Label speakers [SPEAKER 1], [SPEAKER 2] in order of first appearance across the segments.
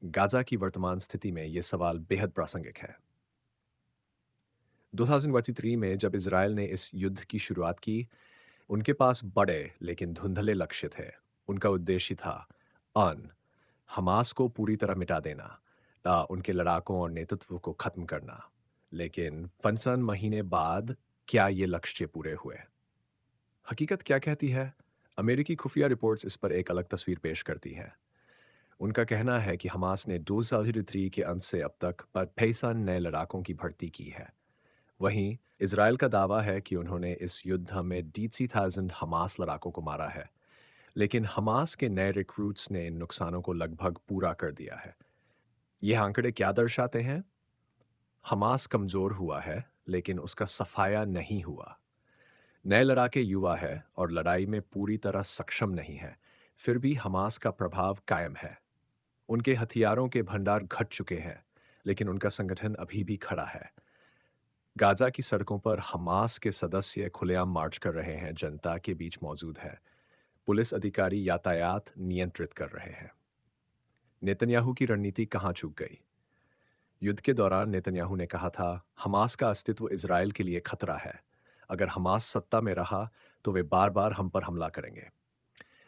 [SPEAKER 1] Gaza की वर्तमान स्थिति में ये सवाल बेहद प्रासंगिक है। 2023 में जब इज़राइल ने इस युद्ध की शुरुआत की, उनके पास बड़े लेकिन धुंधले लक्ष्य थे। उनका उद्देश्य था अन हमास को पूरी तरह मिटा देना, उनके लड़ाकों और नेतृत्व को खत्म करना। लेकिन 55 महीने बाद क्या ये लक्ष्य पूरे हुए? हकीकत क्या कहती है? अमेरिकी खुफिया रिपोर्ट्स इस पर एक अलग तस्वीर पेश करती हैं। उनका कहना है कि हमास ने 2023 के अंत से अब तक 65 नए लड़ाकों की भर्ती की है। वहीं इजराइल का दावा है कि उन्होंने इस युद्ध में DC-1000 हमास लड़ाकों को मारा है, लेकिन हमास के नए रिक्रूट्स ने इन नुकसानों को लगभग पूरा कर दिया है। ये आंकड़े क्या दर्शाते हैं? हमास कमजोर हुआ है, लेकिन उसका सफाया नहीं हुआ। नए लड़ाके युवा है और लड़ाई में पूरी तरह सक्षम नहीं है, फिर भी हमास का प्रभाव कायम है। उनके हथियारों के भंडार घट चुके हैं, लेकिन उनका संगठन अभी भी खड़ा है। गाजा की सड़कों पर हमास के सदस्य खुलेआम मार्च कर रहे हैं, जनता के बीच मौजूद है। पुलिस अधिकारी यातायात नियंत्रित कर रहे हैं। नेतन्याहू की रणनीति कहाँ चूक गई? युद्ध के दौरान नेतन्याहू ने कहा था, हमास का अस्तित्व इजराइल के लिए खतरा है। अगर हमास सत्ता में रहा, तो वे बार बार हम पर हमला करेंगे।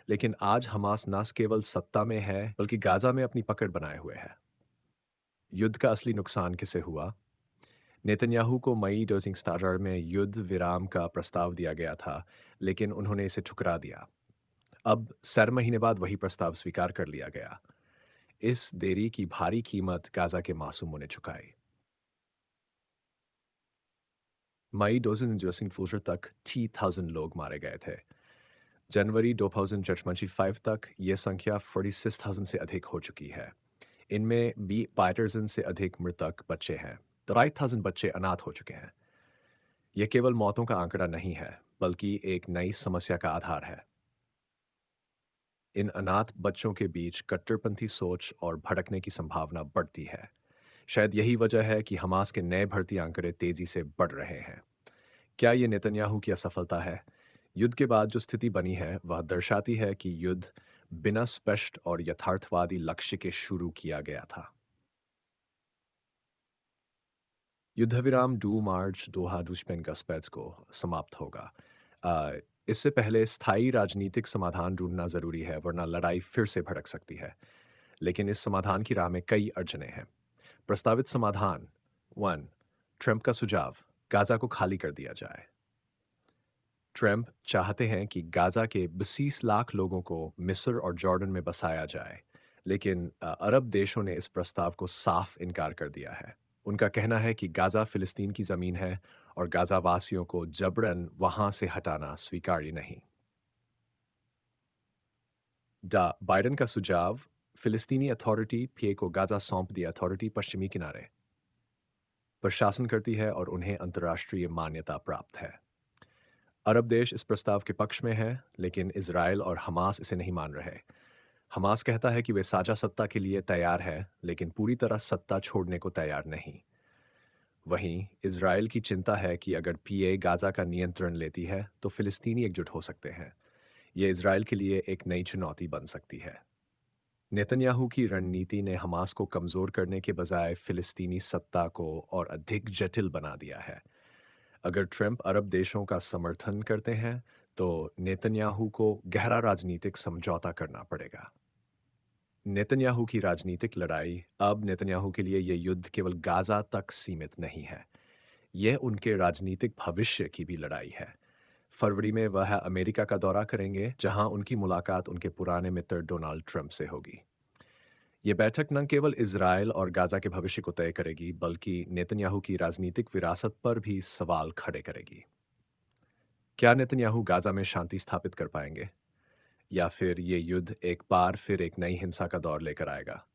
[SPEAKER 1] लेकिन आज हमास न केवल सत्ता में है, बल्कि गाजा में अपनी पकड़ बनाए हुए है। युद्ध का असली नुकसान किसे हुआ? नेतन्याहू को मई 2017 में युद्ध विराम का प्रस्ताव दिया गया था, लेकिन उन्होंने इसे ठुकरा दिया। अब 7 महीने बाद वही प्रस्ताव स्वीकार कर लिया गया। इस देरी की भारी कीमत गाजा के मासूमों ने चुकाई। मई 2025 तक 10,000 लोग मारे गए थे। जनवरी 2025 तक ये संख्या 46,000 से अधिक हो चुकी है। इनमें 20,000 से अधिक मृतक बच्चे हैं। 2,500 बच्चे अनाथ हो चुके हैं। यह केवल मौतों का आंकड़ा नहीं है, बल्कि एक नई समस्या का आधार है। इन अनाथ बच्चों के बीच कट्टरपंथी सोच और भड़कने की संभावना बढ़ती है। शायद यही वजह है कि हमास के नए भर्ती आंकड़े तेजी से बढ़ रहे हैं। क्या ये नेतन्याहू की असफलता है? युद्ध के बाद जो स्थिति बनी है, वह दर्शाती है कि युद्ध बिना स्पष्ट और यथार्थवादी लक्ष्य के शुरू किया गया था। युद्धविराम 2 मार्च 2025 को समाप्त होगा। अ, इससे पहले स्थायी राजनीतिक समाधान ढूंढना जरूरी है, वरना लड़ाई फिर से भड़क सकती है। लेकिन इस समाधान की राह में कई अड़चने हैं। प्रस्तावित समाधान 1, ट्रंप का सुझाव, गाजा को खाली कर दिया जाए। ट्रंप चाहते हैं कि गाजा के 20 लाख लोगों को मिस्र और जॉर्डन में बसाया जाए, लेकिन अरब देशों ने इस प्रस्ताव को साफ इनकार कर दिया है। उनका कहना है कि गाजा फिलिस्तीन की जमीन है और गाजा वासियों को जबरन वहां से हटाना स्वीकार्य नहीं। बाइडेन का सुझाव, फिलिस्तीनी अथॉरिटी पीए को गाजा सौंप दी। अथॉरिटी पश्चिमी किनारे पर शासन करती है और उन्हें अंतर्राष्ट्रीय मान्यता प्राप्त है। अरब देश इस प्रस्ताव के पक्ष में हैं, लेकिन इजराइल और हमास इसे नहीं मान रहे। हमास कहता है कि वे साझा सत्ता के लिए तैयार है, लेकिन पूरी तरह सत्ता छोड़ने को तैयार नहीं। वहीं इजराइल की चिंता है कि अगर पीए गाजा का नियंत्रण लेती है, तो फिलिस्तीनी एकजुट हो सकते हैं। ये इजराइल के लिए एक नई चुनौती बन सकती है। नेतन्याहू की रणनीति ने हमास को कमजोर करने के बजाय फिलिस्तीनी सत्ता को और अधिक जटिल बना दिया है। अगर ट्रंप अरब देशों का समर्थन करते हैं, तो नेतन्याहू को गहरा राजनीतिक समझौता करना पड़ेगा। नेतन्याहू की राजनीतिक लड़ाई, अब नेतन्याहू के लिए यह युद्ध केवल गाजा तक सीमित नहीं है। यह उनके राजनीतिक भविष्य की भी लड़ाई है। फरवरी में वह अमेरिका का दौरा करेंगे, जहां उनकी मुलाकात उनके पुराने मित्र डोनाल्ड ट्रंप से होगी। ये बैठक न केवल इजराइल और गाजा के भविष्य को तय करेगी, बल्कि नेतन्याहू की राजनीतिक विरासत पर भी सवाल खड़े करेगी। क्या नेतन्याहू गाजा में शांति स्थापित कर पाएंगे, या फिर ये युद्ध एक बार फिर एक नई हिंसा का दौर लेकर आएगा?